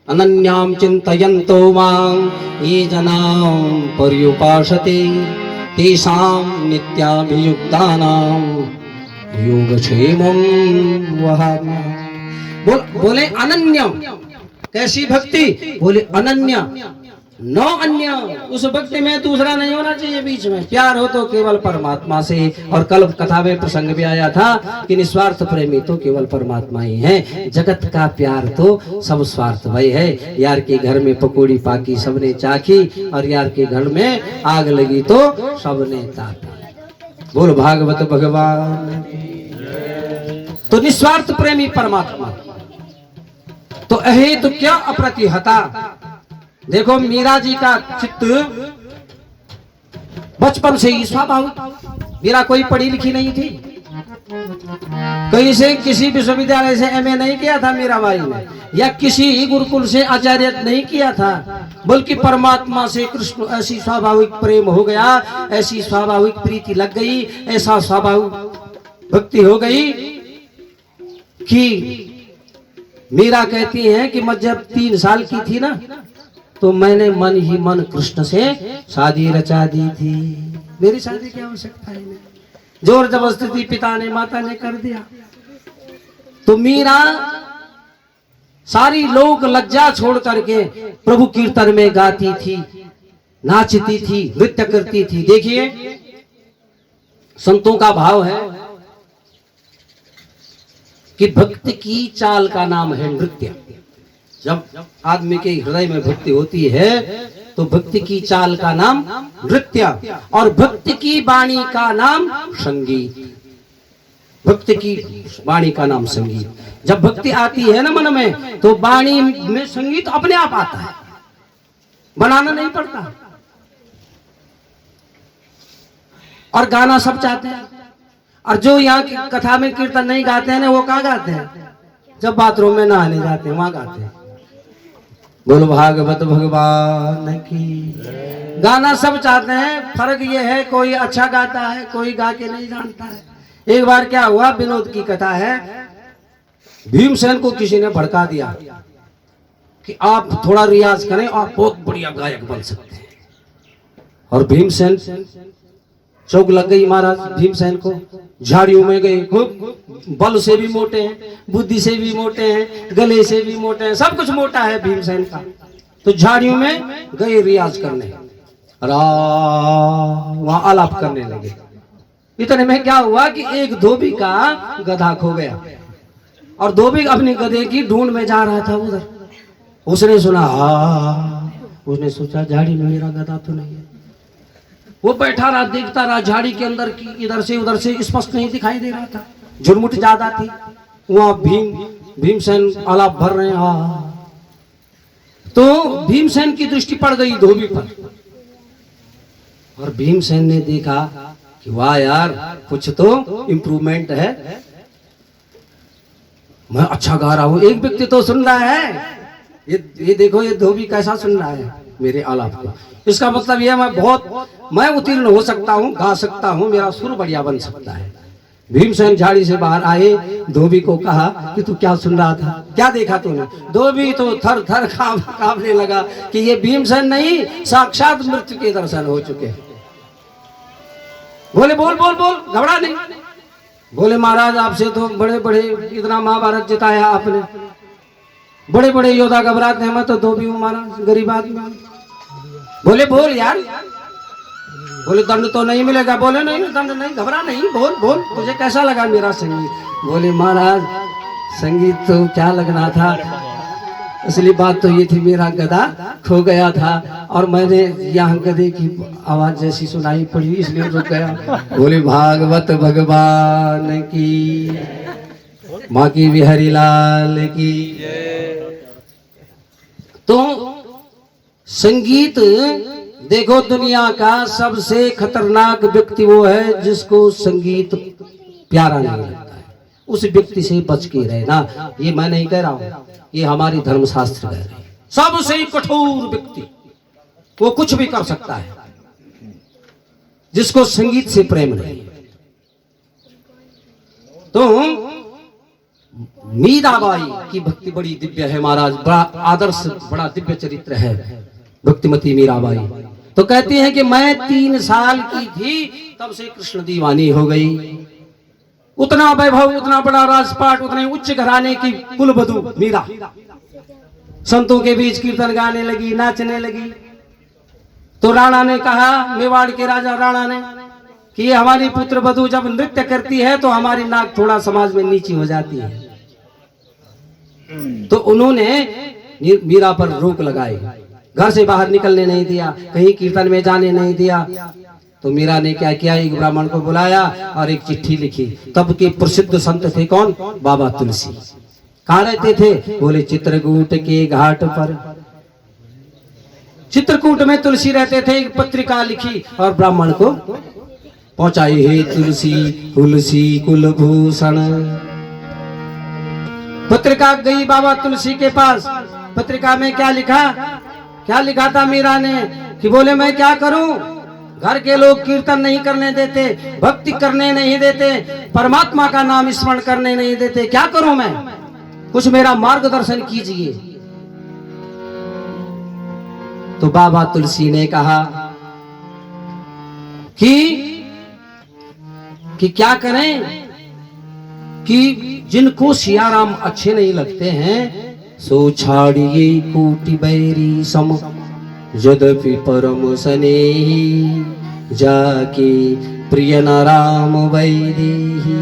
अनन्याम चिंतयन्तो मां ये जनां पर्युपासते तेषां नित्याभियुक्तानां योगक्षेमं वहाम्यहम्। बोले अनन्यम, कैसी भक्ति? बोले अनन्य, नो अन्य, उस भक्ति में दूसरा नहीं होना चाहिए बीच में। प्यार हो तो केवल परमात्मा से। और कल कथा में प्रसंग भी आया था कि निस्वार्थ प्रेमी तो केवल परमात्मा ही है, जगत का प्यार तो सब स्वार्थ भय है। यार के घर में पकौड़ी पाकी सबने चाखी, और यार के घर में आग लगी तो सबने ताका। बोल भागवत भगवान। तो निस्वार्थ प्रेमी परमात्मा तो अहेतु तो क्या अप्रतिहता। देखो मीरा जी का चित्त बचपन से ही स्वाभाविक। मीरा कोई पढ़ी लिखी नहीं थी, कहीं से किसी विश्वविद्यालय से एमए नहीं किया था मीराबाई ने, या किसी गुरुकुल से आचार्य नहीं किया था, बल्कि परमात्मा से कृष्ण ऐसी स्वाभाविक प्रेम हो गया, ऐसी स्वाभाविक प्रीति लग गई, ऐसा स्वाभाविक भक्ति हो गई कि मीरा कहती हैं कि मैं जब 3 साल की थी ना, तो मैंने मन ही मन कृष्ण से शादी रचा दी थी। मेरी शादी की आवश्यकता है नहीं, जोर जबरदस्ती पिता ने माता ने कर दिया। तो मीरा सारी लोक लज्जा छोड़ करके प्रभु कीर्तन में गाती थी, नाचती थी, नृत्य करती थी। देखिए संतों का भाव है कि भक्ति की चाल का नाम है नृत्य। जब आदमी के हृदय में भक्ति होती है तो भक्ति की चाल का नाम नृत्य, और भक्ति की वाणी का नाम संगीत। भक्ति की वाणी का नाम संगीत। जब भक्ति आती है ना मन में, तो वाणी में संगीत अपने आप आता है, बनाना नहीं पड़ता। और गाना सब चाहते हैं, और जो यहाँ की कथा में कीर्तन नहीं गाते हैं ना, वो कहाँ गाते हैं? जब बाथरूम में नहाने जाते हैं वहां गाते हैं। बोलो भागवत भगवान की। गाना सब चाहते हैं, फर्क ये है कोई अच्छा गाता है, कोई गा के नहीं जानता है। एक बार क्या हुआ, विनोद की कथा है, भीमसेन को किसी ने भड़का दिया कि आप थोड़ा रियाज करें, आप बहुत बढ़िया गायक बन सकते हैं। और भीमसेन चौक लग गई महाराज भीमसेन को। झाड़ियों में गए, खूब बल से भी मोटे हैं, बुद्धि से भी मोटे हैं, गले से भी मोटे हैं, सब कुछ मोटा है भीमसेन का। तो झाड़ियों में गए रियाज करने, वहां आलाप करने लगे। इतने में क्या हुआ कि एक धोबी का गधा खो गया, और धोबी अपनी गधे की ढूंढ में जा रहा था उधर। उसने सुना, उसने सोचा झाड़ी में मेरा गधा तो नहीं है। वो बैठा रहा, देखता रहा, झाड़ी के अंदर की इधर से उधर से स्पष्ट नहीं दिखाई दे रहा था, झुरमुट ज्यादा थी। वहां भीमसेन आलाप भर रहे हैं। तो भीमसेन की दृष्टि पड़ गई धोबी पर, और भीमसेन ने देखा कि वाह यार, कुछ तो इम्प्रूवमेंट है, मैं अच्छा गा रहा हूं। एक व्यक्ति तो सुन रहा है, ये देखो ये धोबी कैसा सुन रहा है मेरे आलाप को। इसका मतलब यह मैं उत्तीर्ण हो सकता हूँ, गा सकता हूँ, मेरा सुर बढ़िया बन सकता है। भीमसेन झाड़ी से बाहर आए, धोबी को कहा कि तू क्या सुन रहा था, क्या देखा तूने? धोबी तो थर थर कांपने लगा कि ये भीमसेन नहीं, साक्षात मृत्यु के दर्शन हो चुके। बोले बोल बोल बोल, घबरा नहीं। बोले महाराज आपसे तो बड़े बड़े इतना महाभारत जिताया आपने, बड़े बड़े योद्धा घबराते हैं, मैं तो धोबी हूँ महाराज, गरीब आदमी। बोले बोल यार। बोले दंड तो नहीं मिलेगा। बोले नहीं दंड नहीं, घबरा नहीं, बोल बोल, तुझे कैसा लगा मेरा संगीत? बोले महाराज संगीत तो क्या लगना था, असली बात तो ये थी मेरा गधा खो गया था, और मैंने यहाँ गधे की आवाज जैसी सुनाई पड़ी इसलिए रुक गया। बोले भागवत भगवान की, माँ की बिहारी लाल की। तो संगीत देखो, दुनिया का सबसे खतरनाक व्यक्ति वो है जिसको संगीत प्यारा नहीं लगता है। उस व्यक्ति से बच के रहना। ये मैं नहीं कह रहा हूं, ये हमारी धर्मशास्त्र कह रहे हैं। सबसे कठोर व्यक्ति वो कुछ भी कर सकता है जिसको संगीत से प्रेम नहीं। तो मीराबाई की भक्ति बड़ी दिव्य है महाराज, बड़ा आदर्श, बड़ा दिव्य चरित्र है भक्तिमती मीराबाई। तो कहती हैं कि मैं 3 साल की थी तब से कृष्ण दीवानी हो गई। उतना वैभव, उतना बड़ा राजपाट, उतने उच्च घराने की कुलवधू मीरा संतों के बीच कीर्तन गाने लगी, नाचने लगी। तो राणा ने कहा, मेवाड़ के राजा राणा ने, कि ये हमारी पुत्र वधू जब नृत्य करती है तो हमारी नाक थोड़ा समाज में नीची हो जाती है। तो उन्होंने मीरा पर रोक लगाई, घर से बाहर निकलने नहीं दिया, कहीं कीर्तन में जाने नहीं दिया। तो मीरा ने क्या किया, एक ब्राह्मण को बुलाया और एक चिट्ठी लिखी। तब के प्रसिद्ध संत थे कौन? बाबा तुलसी। कहाँ रहते थे? बोले चित्रकूट के घाट पर। चित्रकूट में तुलसी रहते थे। एक पत्रिका लिखी और ब्राह्मण को पहुंचाई, हे तुलसी तुलसी कुलभूषण। पत्रिका गई बाबा तुलसी के पास। पत्रिका में क्या लिखा? क्या लिखा था मीरा ने कि बोले मैं क्या करूं, घर के लोग कीर्तन नहीं करने देते, भक्ति करने नहीं देते, परमात्मा का नाम स्मरण करने नहीं देते, क्या करूं मैं, कुछ मेरा मार्गदर्शन कीजिए। तो बाबा तुलसी ने कहा कि क्या करें, कि जिनको सियाराम अच्छे नहीं लगते हैं सो छाड़िए कोटि बैरी सम, यद्यपि परम स्नेही जाके प्रिय न राम वैदेही।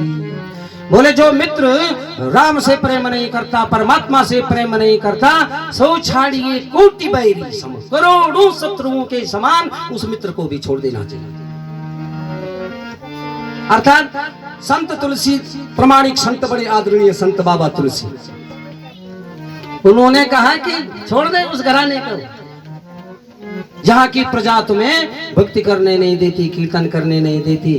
बोले जो मित्र राम से प्रेम नहीं करता, परमात्मा से प्रेम नहीं करता, सो छाड़िए कोटि बैरी सम, करोड़ों शत्रुओं के समान उस मित्र को भी छोड़ देना चाहिए। अर्थात संत तुलसी प्रमाणिक संत, बड़े आदरणीय संत बाबा तुलसी, उन्होंने कहा कि छोड़ दे उस घराने को जहां की प्रजा तुम्हें भक्ति करने नहीं देती, कीर्तन करने नहीं देती,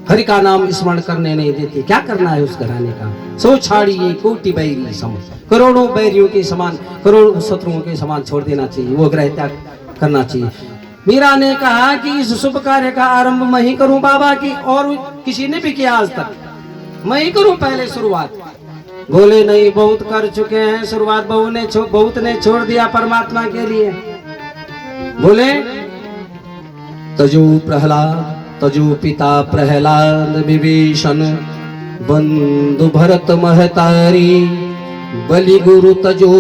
हरि का नाम स्मरण करने नहीं देती। क्या करना है उस घराने का? सो छाड़िए कोटि बैरी सम, करोड़ों बैरियों के समान, करोड़ों शत्रुओं के समान छोड़ देना चाहिए, वो ग्रह त्याग करना चाहिए। मीरा ने कहा कि इस शुभ कार्य का आरंभ मैं ही करूं बाबा की, और किसी ने भी किया आज तक, मैं ही करूं पहले शुरुआत। बोले नहीं, बहुत कर चुके हैं शुरुआत, बहुत ने छोड़ दिया परमात्मा के लिए। बोले तजो प्रहलाद, तजो पिता प्रहलाद विभीषण, बंधु भरत महतारी, बलि गुरु तजो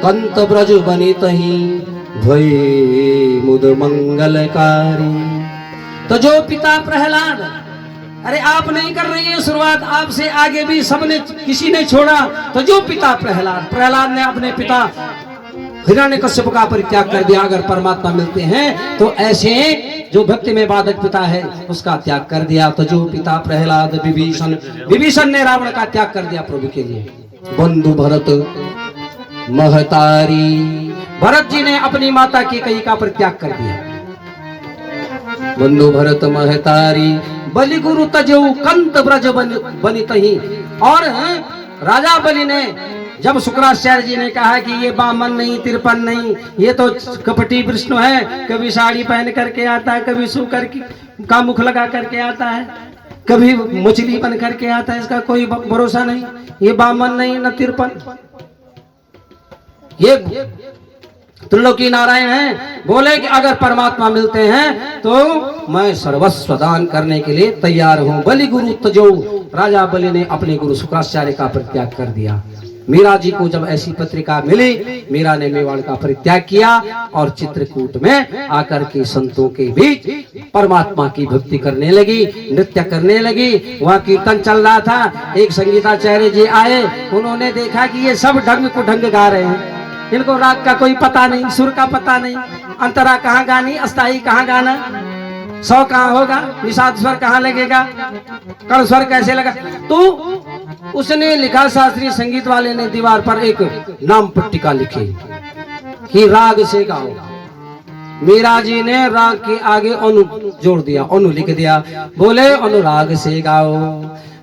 कंत ब्रज बनितहि, भय मुद मंगलकारी। तो जो पिता प्रहलाद, अरे आप नहीं कर रही है शुरुआत, आपसे आगे भी सबने, किसी ने छोड़ा। तो जो पिता प्रहलाद ने अपने पिता हिरण्यकश्यप का परित्याग कर दिया। अगर परमात्मा मिलते हैं तो ऐसे जो भक्ति में बाधक पिता है उसका त्याग कर दिया। तो जो पिता प्रहलाद, विभीषण ने रावण का त्याग कर दिया प्रभु के लिए। बंधु भरत महतारी, भरत जी ने अपनी माता की कैकेयी का परित्याग कर दिया। बंधु भरत महतारी, बलि गुरु तजो कंत ब्रज बनितहि। और राजा बलि ने, जब शुक्राचार्य जी ने कहा कि ये बामन नहीं, तिरपन नहीं, ये तो कपटी विष्णु है, कभी साड़ी पहन करके आता है, कभी सूकर का मुख लगा करके आता है, कभी मछली बन करके आता है, इसका कोई भरोसा नहीं, ये बामन नहीं न तिरपन, ये त्रिलोकी नारायण हैं। बोले कि अगर परमात्मा मिलते हैं तो मैं सर्वस्व दान करने के लिए तैयार हूं। बलि गुरु तजो, राजा बलि ने अपने गुरु शुक्राचार्य का परित्याग कर दिया। मीरा जी को जब ऐसी पत्रिका मिली, मीरा ने मेवाड़ का परित्याग किया और चित्रकूट में आकर के संतों के बीच परमात्मा की भक्ति करने लगी, नृत्य करने लगी। वहाँ कीर्तन चल रहा था, एक संगीताचार्य जी आए, उन्होंने देखा कि ये सब ढंग को ढंग गा रहे हैं, इनको राग का कोई पता नहीं, सुर का पता नहीं, अंतरा कहाँ गानी, अस्थाई कहाँ गाना, सौ कहाँ होगा, निषाद स्वर कहाँ लगेगा, कर्ण स्वर कैसे लगा। तो उसने लिखा, शास्त्रीय संगीत वाले ने दीवार पर एक नाम पट्टिका लिखी कि राग से गाओ। मीरा जी ने राग के आगे अनु जोड़ दिया, अनु लिख दिया। बोले अनुराग से गाओ।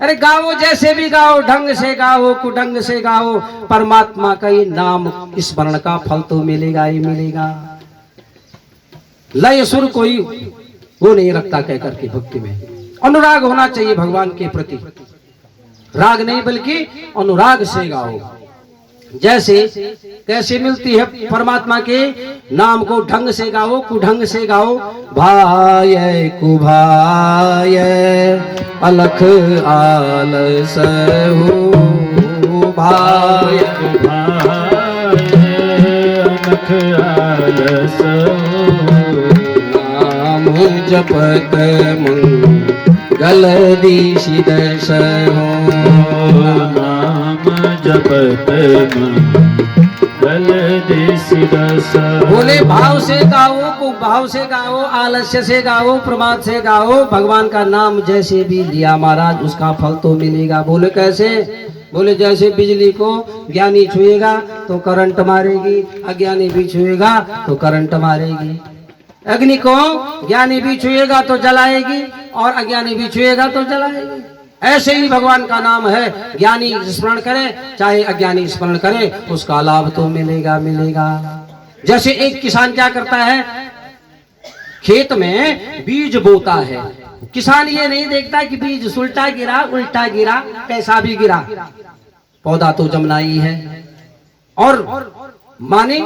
अरे गाओ, जैसे भी गाओ, ढंग से गाओ, कुढंग से गाओ, परमात्मा का ही नाम स्मरण का फल तो मिलेगा ही मिलेगा। लय सुर कोई वो नहीं रखता कह करके भक्ति में अनुराग होना चाहिए भगवान के प्रति। राग नहीं बल्कि अनुराग से गाओ। जैसे कैसे मिलती है परमात्मा के नाम को, ढंग से गाओ, कुढंग से गाओ। भाय कुभाय अलख आलस हो, भाय अलख आलस नाम जपत मंगल दिशि दश हो, नाम जपत मंगल दिशि दश। बोले भाव से गाओ, को भाव से गाओ, आलस्य से गाओ, प्रमाद से गाओ। भगवान का नाम जैसे भी लिया महाराज उसका फल तो मिलेगा। बोले कैसे? बोले जैसे बिजली को ज्ञानी छुएगा तो करंट मारेगी, अज्ञानी भी छुएगा तो करंट मारेगी। अग्नि को ज्ञानी भी छुएगा तो जलाएगी और अज्ञानी भी छुएगा तो जलाएगी। ऐसे ही भगवान का नाम है, ज्ञानी स्मरण करे चाहे अज्ञानी स्मरण करे उसका लाभ तो मिलेगा मिलेगा। जैसे एक किसान क्या करता है, खेत में बीज बोता है। किसान ये नहीं देखता कि बीज सुलटा गिरा उल्टा गिरा कैसा भी गिरा, पौधा तो जमना ही है। और माने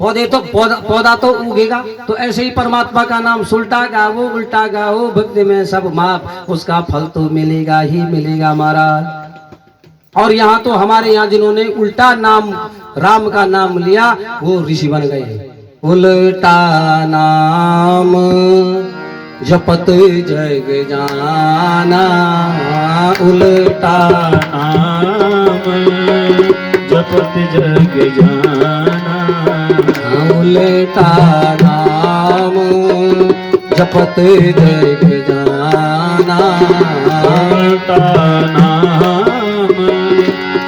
पौधा तो उगेगा। तो ऐसे ही परमात्मा का नाम सुलटा गाओ उल्टा गाओ, भक्ति में सब माप, उसका फल तो मिलेगा ही मिलेगा महाराज। और यहाँ तो हमारे यहाँ जिन्होंने उल्टा नाम राम का नाम लिया वो ऋषि बन गए। उल्टा नाम जपत जग जाना, उल्टा नाम जपत जग जाना, उल्टा नाम जपत जग जाना, उल्टा नाम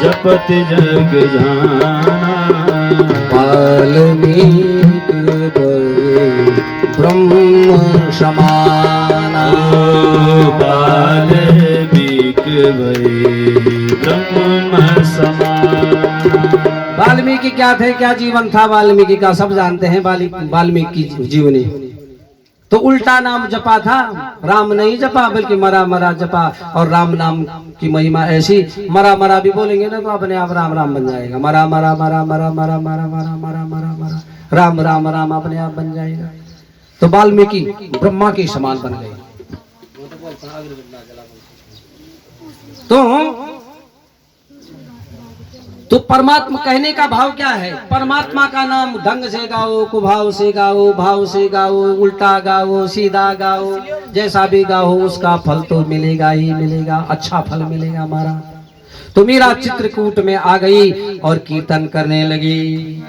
जपत जग जाना। वाल्मीक ब्रह्म समाना, वाल्मीक ब्रह्म समाना। वाल्मीकि क्या थे, क्या जीवन था वाल्मीकि का, सब जानते हैं वाल्मीकि की जीवनी। तो उल्टा नाम जपा था, राम नहीं जपा बल्कि मरा मरा जपा। और राम नाम की महिमा ऐसी, मरा मरा भी बोलेंगे ना तो अपने आप राम राम बन जाएगा। मरा मरा मरा मरा मरा मरा मरा मरा मरा मरा राम राम राम अपने आप बन जाएगा। तो वाल्मीकि ब्रह्मा के समान बन गए। तो परमात्मा कहने का भाव क्या है? परमात्मा का नाम ढंग से गाओ, कुभाव से गाओ, भाव से गाओ, उल्टा गाओ, सीधा गाओ, जैसा भी गाओ उसका फल तो मिलेगा ही मिलेगा, अच्छा फल मिलेगा हमारा। तो मेरा चित्रकूट में आ गई और कीर्तन करने लगी।